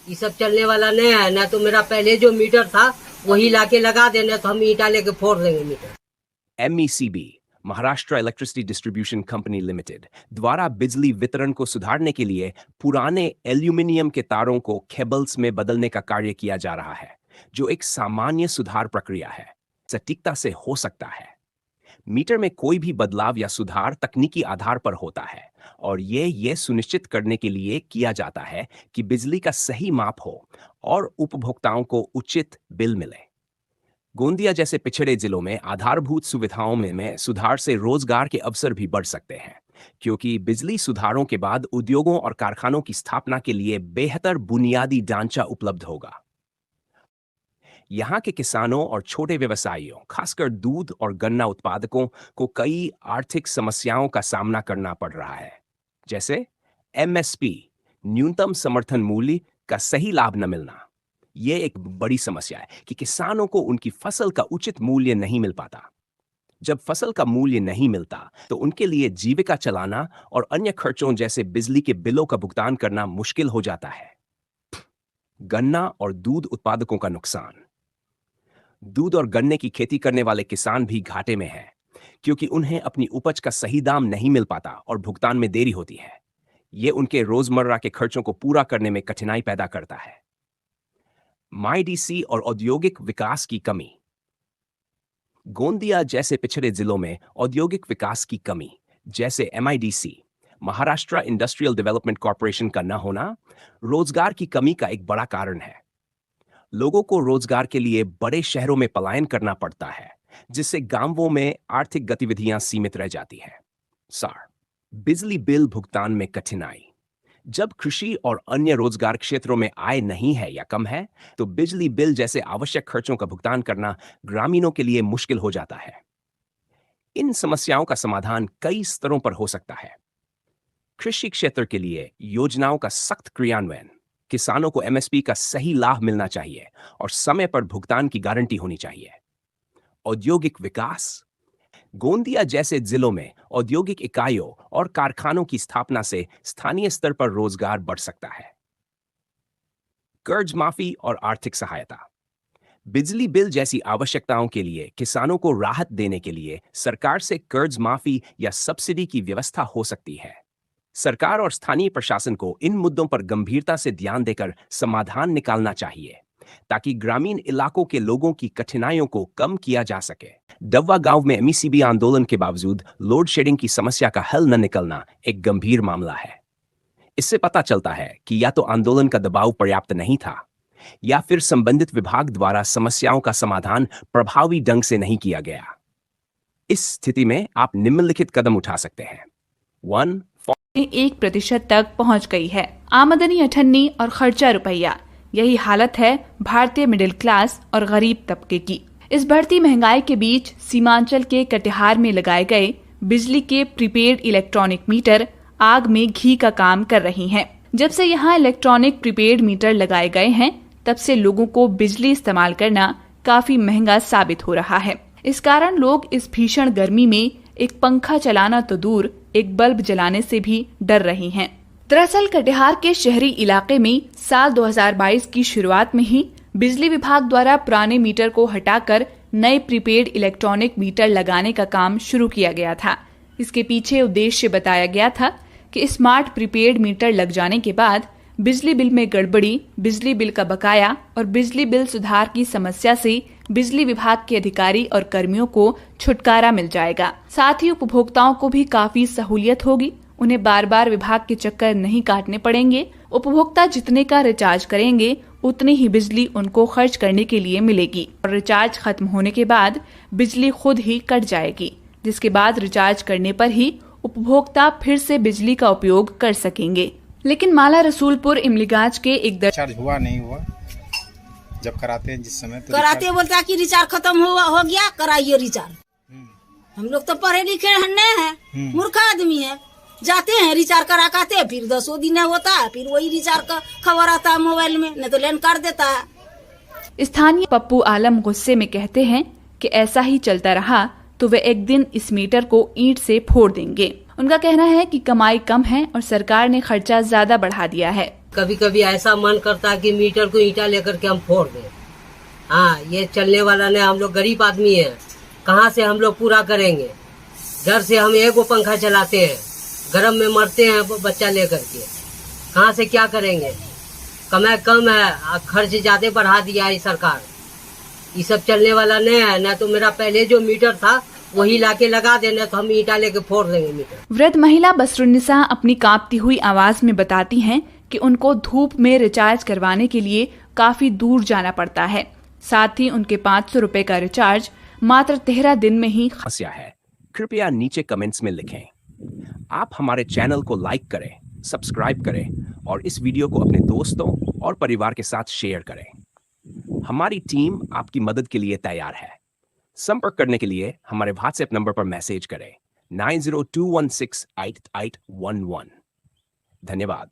ये सब चलने वाला नहीं है। ना तो मेरा पहले जो मीटर था वही लाके लगा देना, तो हम ईटा लेके फोड़ देंगे meter. MECB Maharashtra electricity distribution company limited द्वारा बिजली वितरण को सुधारने के लिए पुराने एल्यूमिनियम के तारों को केबल्स में बदलने का कार्य किया जा रहा है, जो एक सामान्य सुधार प्रक्रिया है, सटीकता से हो सकता है। मीटर में कोई भी बदलाव या सुधार तकनीकी आधार पर होता है और ये सुनिश्चित करने के लिए किया जाता है कि बिजली का सही माप हो और उपभोक्ताओं को उचित बिल मिले। गोंदिया जैसे पिछड़े जिलों में आधारभूत सुविधाओं में सुधार से रोजगार के अवसर भी बढ़ सकते हैं, क्योंकि बिजली सुधारों के बाद उद्योगों और कारखानों की स्थापना के लिए बेहतर बुनियादी ढांचा उपलब्ध होगा। यहाँ के किसानों और छोटे व्यवसायियों, खासकर दूध और गन्ना उत्पादकों को कई आर्थिक समस्याओं का सामना करना पड़ रहा है, जैसे MSP न्यूनतम समर्थन मूल्य का सही लाभ न मिलना। ये एक बड़ी समस्या है कि किसानों को उनकी फसल का उचित मूल्य नहीं मिल पाता। जब फसल का मूल्य नहीं मिलता तो उनके लिए जीविका चलाना और अन्य खर्चों जैसे बिजली के बिलों का भुगतान करना मुश्किल हो जाता है। गन्ना और दूध उत्पादकों का नुकसान। दूध और गन्ने की खेती करने वाले किसान भी घाटे में हैं, क्योंकि उन्हें अपनी उपज का सही दाम नहीं मिल पाता और भुगतान में देरी होती है। ये उनके रोजमर्रा के खर्चों को पूरा करने में कठिनाई पैदा करता है। MIDC और औद्योगिक विकास की कमी। गोंदिया जैसे पिछड़े जिलों में औद्योगिक विकास की कमी, जैसे MIDC Maharashtra industrial development corporation का न होना, रोजगार की कमी का एक बड़ा कारण है। लोगों को रोजगार के लिए बड़े शहरों में पलायन करना पड़ता है, जिससे गांवों में आर्थिक गतिविधियां सीमित रह जाती हैं। सार, बिजली बिल भुगतान में कठिनाई। जब कृषि और अन्य रोजगार क्षेत्रों में आय नहीं है या कम है, तो बिजली बिल जैसे आवश्यक खर्चों का भुगतान करना ग्रामीणों के लिए मुश्किल हो जाता है। इन समस्याओं का समाधान कई स्तरों पर हो सकता है। कृषि क्षेत्र के लिए योजनाओं का सख्त क्रियान्वयन, किसानों को MSP का सही लाभ मिलना चाहिए और समय पर भुगतान की गारंटी होनी चाहिए। औद्योगिक विकास। गोंदिया जैसे जिलों में औद्योगिक इकाइयों और कारखानों की स्थापना से स्थानीय स्तर पर रोजगार बढ़ सकता है। कर्ज माफी और आर्थिक सहायता। बिजली बिल जैसी आवश्यकताओं के लिए किसानों को राहत देने के लिए सरकार से कर्ज माफी या सब्सिडी की व्यवस्था हो सकती है। सरकार और स्थानीय प्रशासन को इन मुद्दों पर गंभीरता से ध्यान देकर समाधान निकालना चाहिए, ताकि ग्रामीण इलाकों के लोगों की कठिनाइयों को कम किया जा सके। डब्बा गांव में MECB आंदोलन के बावजूद लोड शेडिंग की समस्या का हल न निकलना एक गंभीर मामला है। इससे पता चलता है कि या तो आंदोलन का दबाव पर्याप्त नहीं था, या फिर संबंधित विभाग द्वारा समस्याओं का समाधान प्रभावी ढंग से नहीं किया गया। इस स्थिति में आप निम्नलिखित कदम उठा सकते हैं। 1% तक पहुंच गई है। आमदनी 98 और खर्चा रुपया। यही हालत है भारतीय मिडिल क्लास और गरीब तबके की। इस बढ़ती महंगाई के बीच सीमांचल के कटिहार में लगाए गए बिजली के प्रीपेड इलेक्ट्रॉनिक मीटर आग में घी का काम कर रही हैं। जब से यहाँ इलेक्ट्रॉनिक प्रीपेड मीटर लगाए गए हैं, तब से लोगों को बिजली इस्तेमाल करना काफी महंगा साबित हो रहा है। इस कारण लोग इस भीषण गर्मी में एक पंखा चलाना तो दूर, एक बल्ब जलाने से भी डर रही हैं। दरअसल कटिहार के शहरी इलाके में साल 2022 की शुरुआत में ही बिजली विभाग द्वारा पुराने मीटर को हटाकर नए प्रीपेड इलेक्ट्रॉनिक मीटर लगाने का काम शुरू किया गया था। इसके पीछे उद्देश्य बताया गया था कि स्मार्ट प्रीपेड मीटर लग जाने के बाद बिजली बिल में गड़बड़ी, बिजली बिल का बकाया और बिजली बिल सुधार की समस्या से बिजली विभाग के अधिकारी और कर्मियों को छुटकारा मिल जाएगा। साथ ही उपभोक्ताओं को भी काफी सहूलियत होगी। उन्हें बार बार विभाग के चक्कर नहीं काटने पड़ेंगे। उपभोक्ता जितने का रिचार्ज करेंगे, उतनी ही बिजली उनको खर्च करने के लिए मिलेगी और रिचार्ज खत्म होने के बाद बिजली खुद ही कट जाएगी, जिसके बाद रिचार्ज करने पर ही उपभोक्ता फिर से बिजली का उपयोग कर सकेंगे। लेकिन माला रसूलपुर इमलीगाज के एक रिचार्ज हुआ नहीं हुआ, जब कराते हैं जिस समय तो कराते बोलता कि रिचार्ज खत्म हो गया, कराइए रिचार्ज। हम लोग तो पढ़े लिखे हैं, मूर्ख आदमी है, जाते हैं रिचार्ज करा करते, फिर 10 दिन होता है, फिर वही रिचार्ज का खबर आता है मोबाइल में, नहीं तो लेन कर देता है। स्थानीय पप्पू आलम गुस्से में कहते हैं कि ऐसा ही चलता रहा तो वे एक दिन इस मीटर को ईंट से फोड़ देंगे। उनका कहना है कि कमाई कम है और सरकार ने खर्चा ज्यादा बढ़ा दिया है। कभी कभी ऐसा मन करता है कि मीटर को ईंटा लेकर के हम फोड़ दें। हाँ, ये चलने वाला नहीं, हम लोग गरीब आदमी हैं, कहाँ से हम लोग पूरा करेंगे। घर से हम एक वो पंखा चलाते हैं, गर्म में मरते हैं बच्चा लेकर के, कहाँ से क्या करेंगे। कमाई कम है, खर्च ज्यादा बढ़ा दिया है सरकार। ये सब चलने वाला नहीं है। ना तो मेरा पहले जो मीटर था वही लाके लगा देना, तो हम ईंटा लेके फोड़ देंगे मीटर। वृद्ध महिला बसरुन्निसा अपनी कांपती हुई आवाज में बताती हैं कि उनको धूप में रिचार्ज करवाने के लिए काफी दूर जाना पड़ता है। साथ ही उनके 500 रुपए का रिचार्ज मात्र 13 दिन में ही समस्या है। कृपया नीचे कमेंट्स में लिखें। आप हमारे चैनल को लाइक करें, सब्सक्राइब करें और इस वीडियो को अपने दोस्तों और परिवार के साथ शेयर करें। हमारी टीम आपकी मदद के लिए तैयार है। संपर्क करने के लिए हमारे व्हाट्सएप नंबर पर मैसेज करें 9021688811। धन्यवाद।